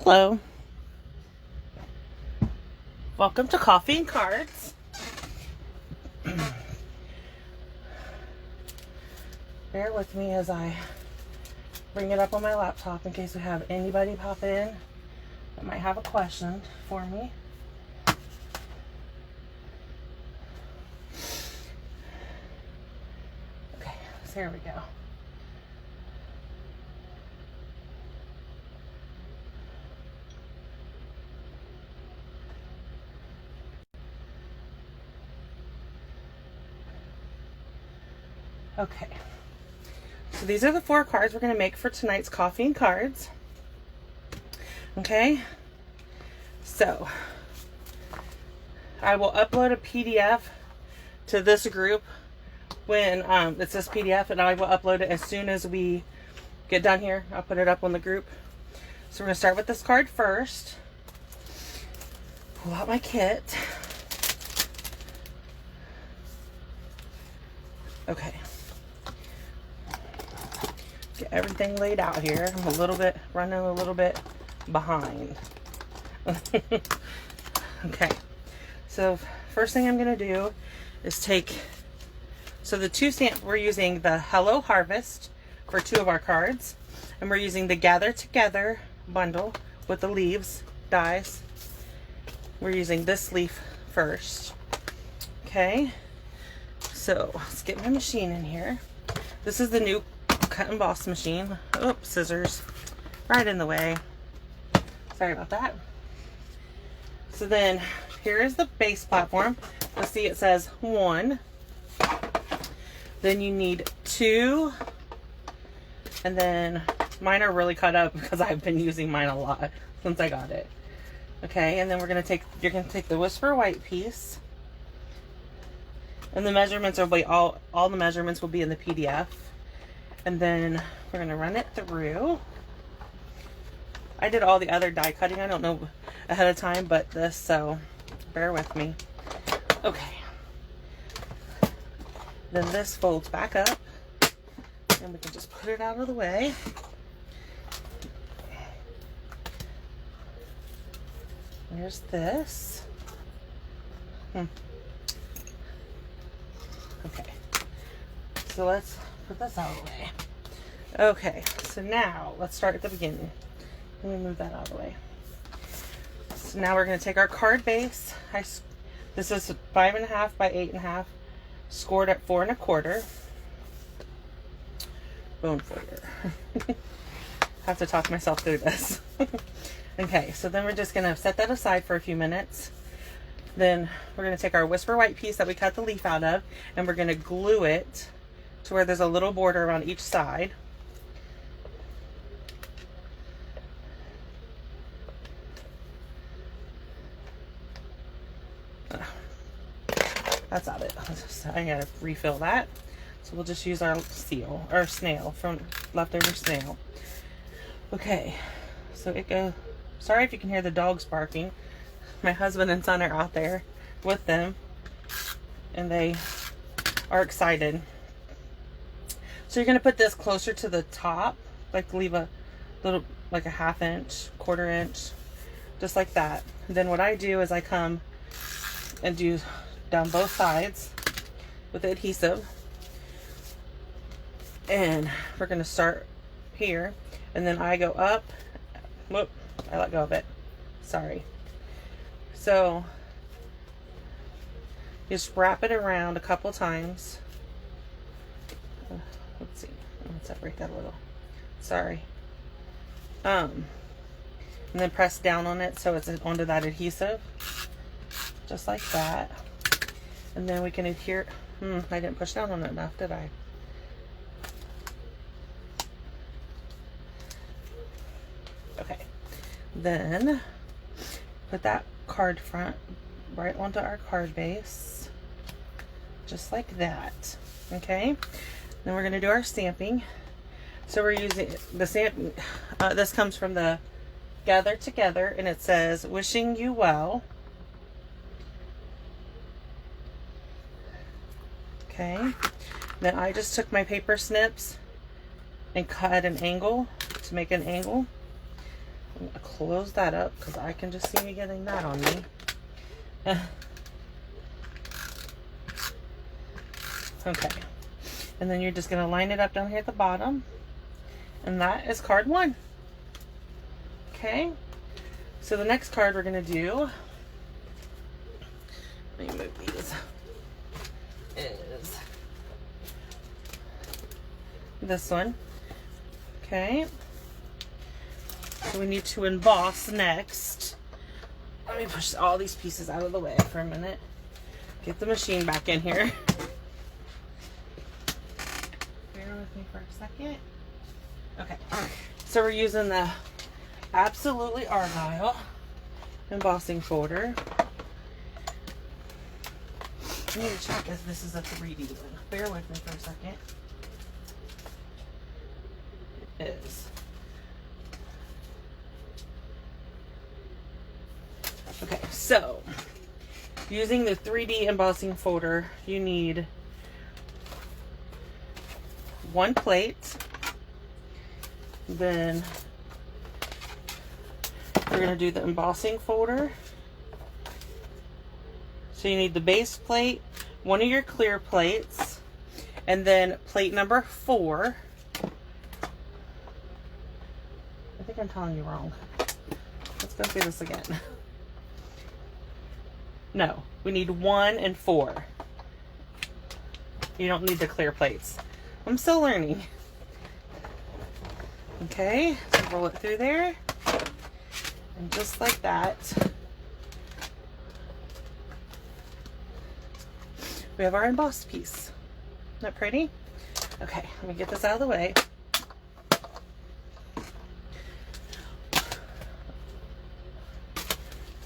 Hello. Welcome to Coffee and Cards. Bear with me as I bring it up on my laptop in case we have anybody pop in that might have a question for me. Okay, so here we go. Okay, so these are the 4 cards we're going to make for tonight's Coffee and Cards. Okay, so I will upload a PDF to this group when it says PDF, and I will upload it as soon as we get done here. I'll put it up on the group. So we're going to start with this card first. Pull out my kit. Okay. Get everything laid out here. I'm running a little bit behind. Okay, so first thing I'm going to do is so the 2 stamp, we're using the Hello Harvest for 2 of our cards, and we're using the Gather Together bundle with the leaves dies. We're using this leaf first. Okay, so let's get my machine in here. This is the new cut and emboss machine. Oops, scissors right in the way. Sorry about that. So then here is the base platform. You'll see it says 1. Then you need 2. And then mine are really cut up because I've been using mine a lot since I got it. Okay, and then you're gonna take the Whisper White piece. And the measurements will be all the measurements will be in the PDF. And then we're going to run it through. I did all the other die cutting. I don't know ahead of time, but this, so bear with me. Okay. Then this folds back up. And we can just put it out of the way. There's this. Okay. So let's put this out of the way. Okay, so now let's start at the beginning. Let me move that out of the way. So now we're going to take our card base. This is 5.5 by 8.5, scored at 4 1/4. Bone folder. Have to talk myself through this. Okay, so then we're just going to set that aside for a few minutes. Then we're going to take our Whisper White piece that we cut the leaf out of, and we're going to glue it to where there's a little border around each side. That's not it. I gotta refill that. So we'll just use our seal, or snail, from leftover snail. Okay, so it goes. Sorry if you can hear the dogs barking. My husband and son are out there with them, and they are excited. So you're going to put this closer to the top, like leave a little, like a 1/2 inch, 1/4 inch, just like that. And then what I do is I come and do down both sides with the adhesive. And we're going to start here, and then I go up. Whoop, I let go of it. Sorry. So just wrap it around a couple times. Let's see. Let's separate that a little. Sorry. And then press down on it so it's onto that adhesive. Just like that. And then we can adhere. I didn't push down on it enough, did I? Okay. Then put that card front right onto our card base. Just like that. Okay. Then we're going to do our stamping. So we're using the stamp. This comes from the Gather Together, and it says, "Wishing you well." Okay. Then I just took my paper snips and cut an angle to make an angle. I'm gonna close that up because I can just see me getting that on me. Okay, and then you're just gonna line it up down here at the bottom, and that is card 1. Okay, so the next card we're gonna do, let me move these, is this one. Okay, so we need to emboss next. Let me push all these pieces out of the way for a minute. Get the machine back in here. Bear with me for a second. Okay, so we're using the Absolutely Argyle embossing folder. I need to check if this is a 3D one. Bear with me for a second. It is. Okay, so using the 3D embossing folder, you need 1 plate. Then we're going to do the embossing folder. So you need the base plate, 1 of your clear plates, and then plate number 4. I think I'm telling you wrong. Let's go through this again. No, we need 1 and 4. You don't need the clear plates. I'm still learning. Okay, so roll it through there. And just like that, we have our embossed piece. Isn't that pretty? Okay, let me get this out of the way.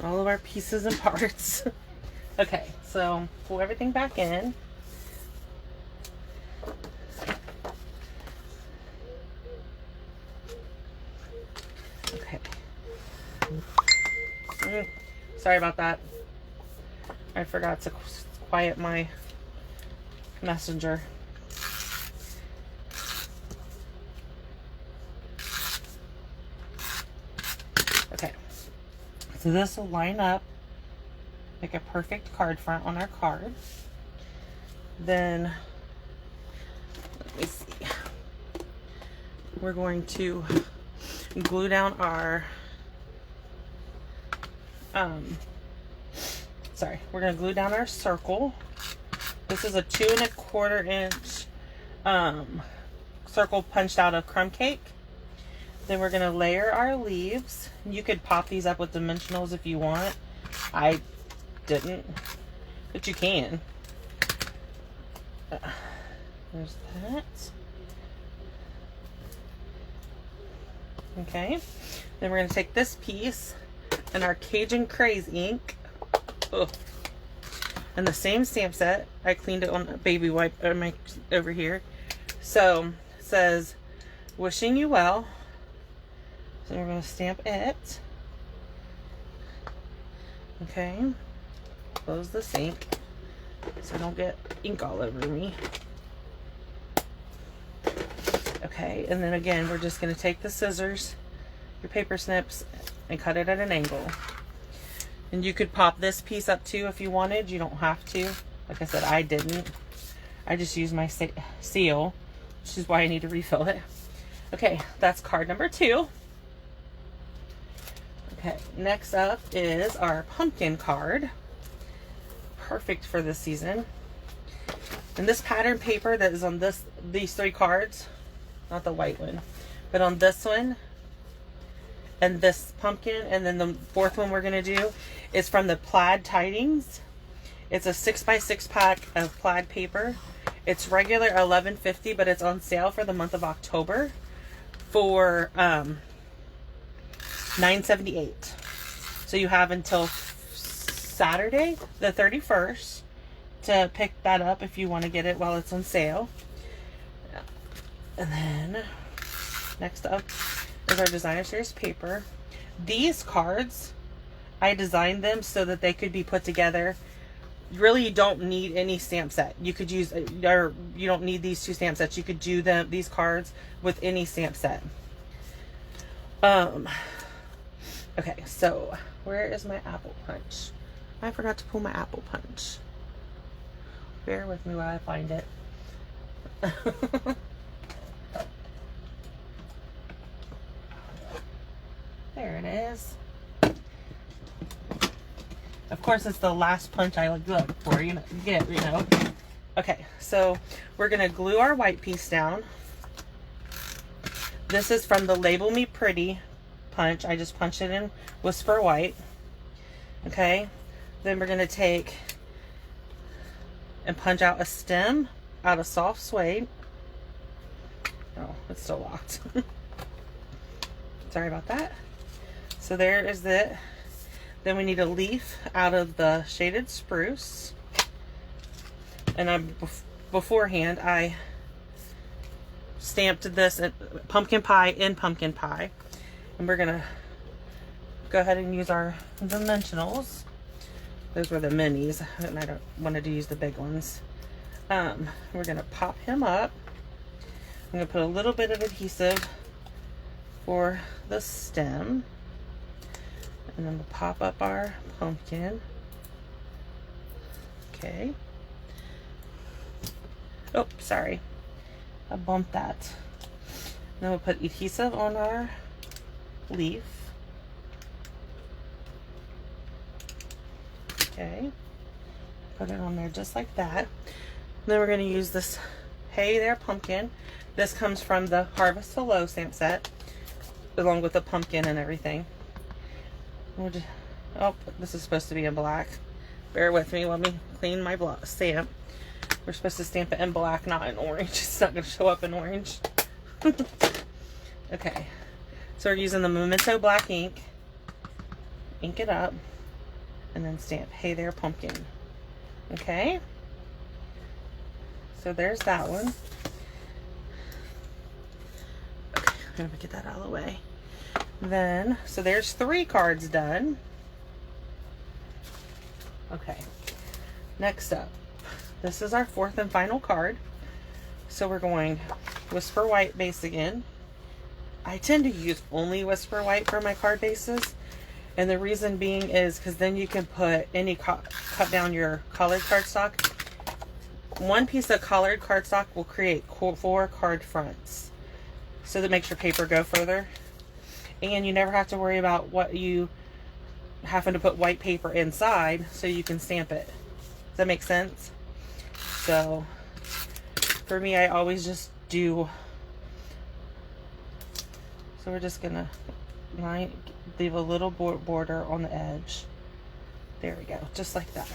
All of our pieces and parts. Okay, so pull everything back in. Okay. Sorry about that. I forgot to quiet my messenger. Okay. So this will line up like a perfect card front on our card. Then, let me see. We're going to glue down our, we're going to glue down our circle. This is a 2 1/4 inch circle punched out of crumb cake. Then we're going to layer our leaves. You could pop these up with dimensionals if you want. I didn't, but you can. There's that. Okay. Then we're going to take this piece and our Cajun Craze ink. Ugh. And the same stamp set. I cleaned it on a baby wipe over here. So it says, "Wishing you well." So we're going to stamp it. Okay. Close the sink so I don't get ink all over me. Okay, and then again, we're just going to take the scissors, your paper snips, and cut it at an angle. And you could pop this piece up too if you wanted. You don't have to. Like I said, I didn't. I just used my seal, which is why I need to refill it. Okay, that's card number 2. Okay, next up is our pumpkin card. Perfect for this season. And this pattern paper that is on these 3 cards, not the white one, but on this one and this pumpkin, and then the 4th one we're gonna do is from the Plaid Tidings. It's a 6x6 pack of plaid paper. It's regular $11.50, but it's on sale for the month of October for $9.78. So you have until Saturday the 31st to pick that up if you want to get it while it's on sale. And then next up is our designer series paper. These cards, I designed them so that they could be put together. Really, you don't need any stamp set. You could use, or you don't need these 2 stamp sets. You could do these cards with any stamp set. Okay, so where is my apple punch? I forgot to pull my apple punch. Bear with me while I find it. There it is. Of course, it's the last punch I look for, you know. Okay, so we're gonna glue our white piece down. This is from the Label Me Pretty punch. I just punched it in Whisper White. Okay, then we're gonna take and punch out a stem out of soft suede. Oh, it's still locked. Sorry about that. So there is it. Then we need a leaf out of the shaded spruce. And beforehand, I stamped this at pumpkin pie in pumpkin pie. And we're gonna go ahead and use our dimensionals. Those were the minis, and I don't wanted to use the big ones. We're gonna pop him up. I'm gonna put a little bit of adhesive for the stem. And then we'll pop up our pumpkin. Okay. Oh, sorry. I bumped that. Then we'll put adhesive on our leaf. Okay. Put it on there just like that. Then we're going to use this Hey There Pumpkin. This comes from the Harvest Hello stamp set, along with the pumpkin and everything. We'll just, oh, this is supposed to be in black. Bear with me. Let me clean my stamp. We're supposed to stamp it in black, not in orange. It's not going to show up in orange. Okay. So we're using the Memento Black Ink. Ink it up. And then stamp Hey There Pumpkin. Okay. So there's that one. Okay, I'm going to get that out of the way. Then, so there's 3 cards done. Okay, next up, this is our 4th and final card. So we're going Whisper White base again. I tend to use only Whisper White for my card bases, and the reason being is because then you can put any cut down your colored cardstock. One piece of colored cardstock will create 4 card fronts, so that makes your paper go further. And you never have to worry about what you having to put white paper inside so you can stamp it. Does that make sense? So for me, I always just do. So we're just gonna leave a little border on the edge. There we go, just like that.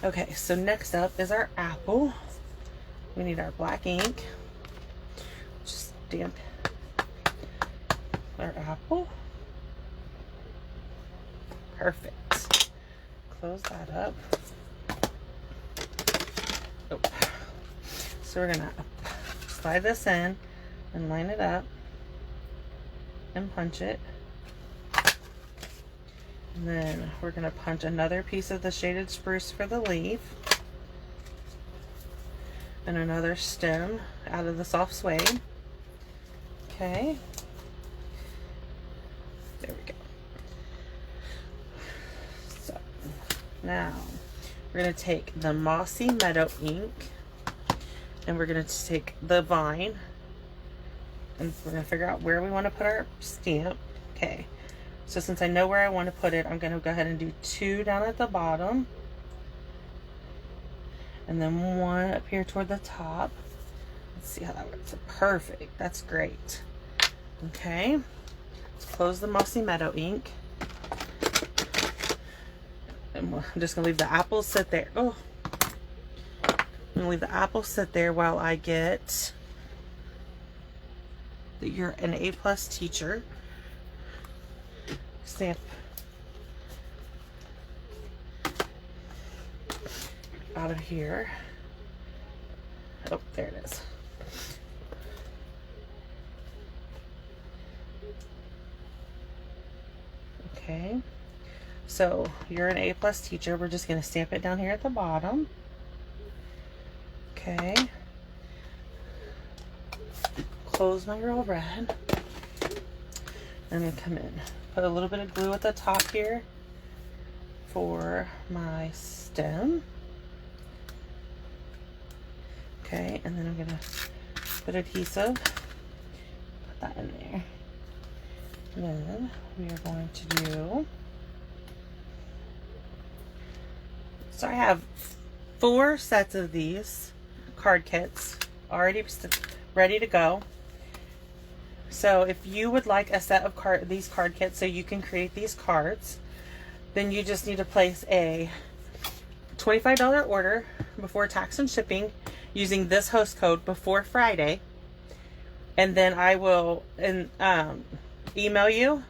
Okay, so next up is our apple. We need our black ink. Just stamp our apple. Perfect. Close that up. Oh. So we're gonna slide this in and line it up and punch it. And then we're gonna punch another piece of the shaded spruce for the leaf. And another stem out of the soft suede. Okay. There we go. So now we're going to take the Mossy Meadow Ink and we're going to take the vine and we're going to figure out where we want to put our stamp. Okay, so since I know where I want to put it, I'm going to go ahead and do 2 down at the bottom and then 1 up here toward the top. Let's see how that works. Perfect. That's great. Okay. Close the Mossy Meadow Ink. And I'm just gonna leave the apples sit there. Oh, I'm gonna leave the apples sit there while I get the You're an A+ Teacher stamp out of here. Oh, there it is. Okay, so You're an A+ Teacher. We're just going to stamp it down here at the bottom. Okay. Close my real red. and come in. Put a little bit of glue at the top here for my stem. Okay, and then I'm gonna put adhesive, put that in there. And then we are going to do, so I have 4 sets of these card kits already ready to go. So if you would like a set of these card kits so you can create these cards, then you just need to place a $25 order before tax and shipping using this host code before Friday, and then I will email you,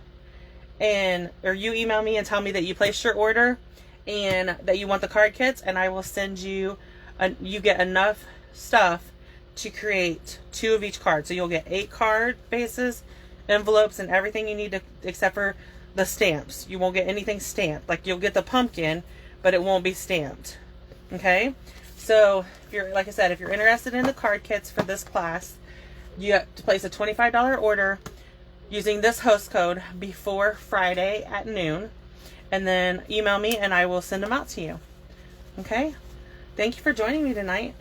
or you email me and tell me that you placed your order and that you want the card kits, and I will send you you get enough stuff to create 2 of each card. So you'll get 8 card bases, envelopes, and everything you need to, except for the stamps. You won't get anything stamped. Like, you'll get the pumpkin, but it won't be stamped. Okay? So, if you're, like I said, if you're interested in the card kits for this class, you have to place a $25 order using this host code before Friday at noon, and then email me and I will send them out to you. Okay? Thank you for joining me tonight.